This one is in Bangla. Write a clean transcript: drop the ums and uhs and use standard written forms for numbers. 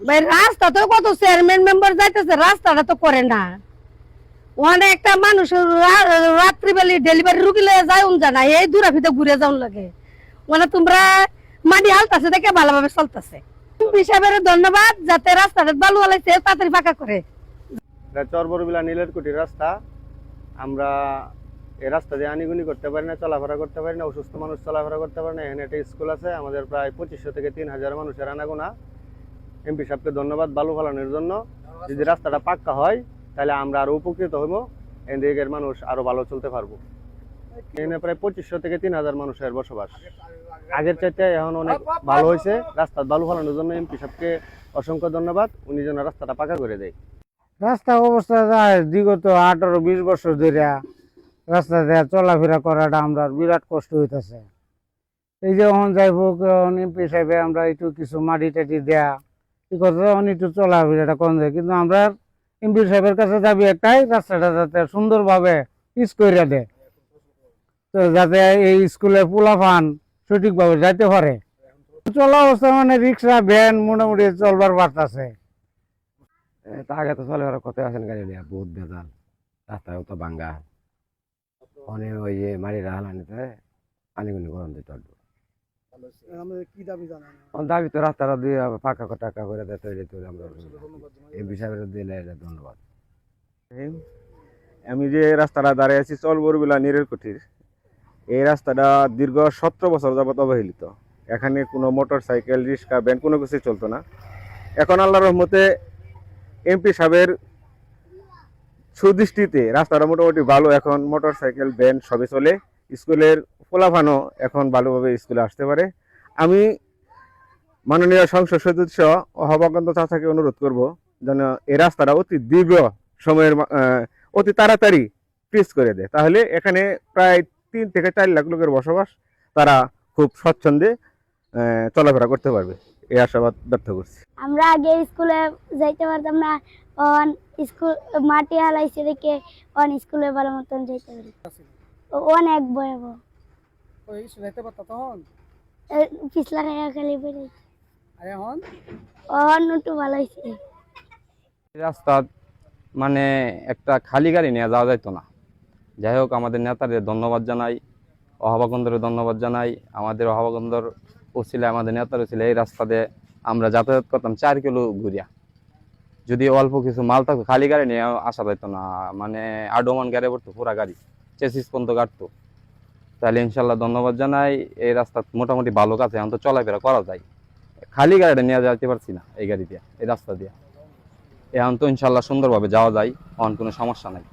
ভাই রাস্তা তো কত চেয়ারম্যান মেম্বার যাইতেছে, রাস্তাটা তো করে না। ওখানে একটা মানুষ রাত্রিবেলা ডেলিভারি রুগী লয়ে যায় জানা এই দূরা ফিতে ঘুরে যাওন লাগে। মানে তোমরা মাটি হালতাছে দেখে ভালোভাবে চলতেছে। হিসাবের ধন্যবাদ, যাতে রাস্তাটা বালু আলাইছে তাড়াতাড়ি ফাঁকা করে। চরবরবিলা নীলেরকুঠির রাস্তা, আমরা এই রাস্তা দিয়ে আনিগুনি করতে পারি না, চলাফেরা করতে পারি না, অসুস্থ মানুষ চলাফেরা করতে পারে না। এখানে একটা স্কুল আছে, আমাদের প্রায় 2500 থেকে 3000 মানুষের আনাগোনা। এমপি সাহেবকে ধন্যবাদ বালু ফালানোর জন্য। যদি রাস্তাটা পাক্কা হয় তাহলে আমরা আরো উপকৃত হইব, এদিকের মানুষ আরো ভালো চলতে পারবো। এখানে প্রায় 2500 থেকে 3000 মানুষের বসবাস। আগের চাইতে এখন অনেক ভালো হয়েছে। রাস্তা বালু ফালানোর জন্য এমপি সাহেবকে অসংখ্য ধন্যবাদ, উনি যেন রাস্তাটা পাকা করে দেয়। রাস্তা অবস্থা যায় বিগত 18-20 বছর ধরে রাস্তা দিয়ে চলাফেরা করাটা আমরা বিরাট কষ্ট হইতেছে। এই যে ওখান যাইব এমপি সাহেবে আমরা একটু কিছু মাটি টাটি দেয়া এই কথা একটু চলাফেরাটা কম যায়, কিন্তু আমরা এমপি সাহেবের কাছে যাবি একটাই, রাস্তাটা যাতে সুন্দরভাবে পিচ করে দেয়, তো যাতে এই স্কুলে পোলাপান সঠিকভাবে যাইতে পারে। চলা অবস্থা মানে রিক্সা ভ্যান মোটামুটি চলবার পারতেছে। আগে তো চলাফেরা করতে আসেন গাড়ি নিয়ে বহুত ভেজাল, রাস্তায় তো ভাঙ্গা অনেক ওই যে মারি রাহালানিতে আনিগুনি গরম দিতে দাবি তো রাস্তাটা দিয়ে পাকা টাকা করে দেয় তৈরি তৈরি। আমরা এই বিষয়ে দিলে ধন্যবাদ। আমি যে রাস্তাটা দাঁড়িয়ে আছি চরবরবিলা নীলেরকুঠির, এই রাস্তাটা দীর্ঘ 17 বছর যাবত অবহেলিত। এখানে কোনো মোটর সাইকেল রিক্সা ভ্যান কোনো কিছুই চলতো না। এখন আল্লাহর রহমতে এমপি সাহেবের সুদৃষ্টিতে রাস্তাটা মোটামুটি ভালো, এখন মোটর সাইকেল ভ্যান সবই চলে। স্কুলের পোলাপানও এখন ভালোভাবে স্কুলে আসতে পারে। আমি মাননীয় সংসদ সদস্য অহবাকান্ত চাচাকে অনুরোধ করব যেন এই রাস্তাটা অতি দীর্ঘ সময়ের অতি তাড়াতাড়ি পিচ করে দেয়, তাহলে এখানে প্রায় 3 থেকে 4 লাখ লোকের বসবাস, তারা খুব স্বচ্ছন্দে চলাফেরা করতে পারবে, এই আশাবাদ ব্যক্ত করছি। আমরা আগে স্কুলে যাইতে পারতাম না, অন স্কুল মাটি হালাইছে দেখে অন স্কুলে ভালো মতন যাইতে পারি। অনেক ভয়াবহ পিছলা খাইয়া খালি বেড়ে একটু ভালো হয়েছে। রাস্তা মানে একটা খালি গাড়ি নিয়ে যাওয়া যাইতো না। যাই হোক, আমাদের নেতাদের ধন্যবাদ জানাই, অহাবাগন্ধরের ধন্যবাদ জানাই। আমাদের অহাবাগন্ধর ছিল, আমাদের নেতার ছিল, এই রাস্তাতে আমরা যাতায়াত করতাম 4 কিলো ঘুরিয়া। যদি অল্প কিছু মাল থাকতো খালি গাড়ি নিয়ে আসা যাইতো না, মানে আডোমান গাড়ি পড়তো, পুরা গাড়ি চেসিস পর্যন্ত কাটতো। তাহলে ইনশাল্লাহ ধন্যবাদ জানাই। এই রাস্তা মোটামুটি ভালো কাছে, এখন তো চলাফেরা করা যায়। খালি গাড়িটা নিয়ে যাইতে পারছি না এই গাড়ি দিয়ে, এই রাস্তা দিয়ে। এখন তো ইনশাল্লাহ সুন্দরভাবে যাওয়া যায়, এখন কোনো সমস্যা নাই।